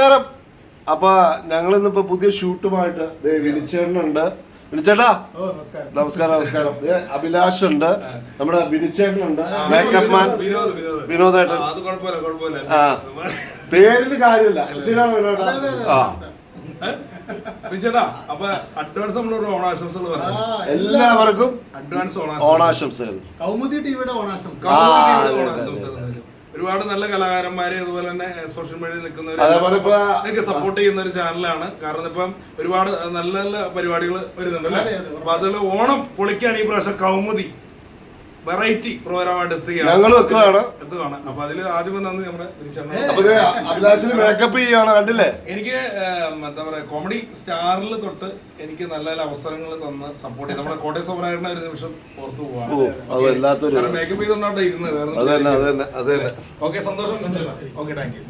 നമസ്കാരം. അപ്പൊ ഞങ്ങൾ ഇന്നിപ്പോ പുതിയ ഷൂട്ടുമായിട്ട് വിനിച്ചേട്ടനുണ്ട്. വിനിച്ചേട്ടാ നമസ്കാരം. നമസ്കാരം. അഭിലാഷ് ഉണ്ട്, നമ്മുടെ വിനിച്ചേട്ടനുണ്ട്, മേക്കപ്പ് മാൻ വിനോദേട്ടൻ. ആ പേരിന് കാര്യമില്ല. ശരിയാണോ വിനോദ? ആ എല്ലാവർക്കും ഓണാശംസകൾ. ഒരുപാട് നല്ല കലാകാരന്മാരെ അതുപോലെ തന്നെ സോഷ്യൽ മീഡിയയിൽ നിൽക്കുന്നവരെ സപ്പോർട്ട് ചെയ്യുന്ന ഒരു ചാനലാണ്. കാരണം ഇപ്പം ഒരുപാട് നല്ല നല്ല പരിപാടികൾ വരുന്നുണ്ടല്ലേ. അപ്പൊ അതുപോലെ ഓണം പൊളിക്കാൻ ഈ പ്രാവശ്യം കൗമുദി വെറൈറ്റി പ്രോഗ്രാമായിട്ട് എത്തുകയാണ്. അപ്പൊ അതില് ആദ്യം നന്ദി നമ്മുടെ മേക്കപ്പ് ചെയ്യാണ്. കണ്ടില്ലേ, എനിക്ക് എന്താ പറയാ കോമഡി സ്റ്റാറിൽ തൊട്ട് എനിക്ക് നല്ല നല്ല അവസരങ്ങൾ തന്ന് സപ്പോർട്ട് ചെയ്ത് നമ്മുടെ കോട്ടയം സോമരാജനെ ഒരു നിമിഷം പുറത്തു പോവാണ്. മേക്കപ്പ് ചെയ്തോണ്ടാ ഇരുന്നത്. ഓക്കെ, സന്തോഷം. Okay, thank you.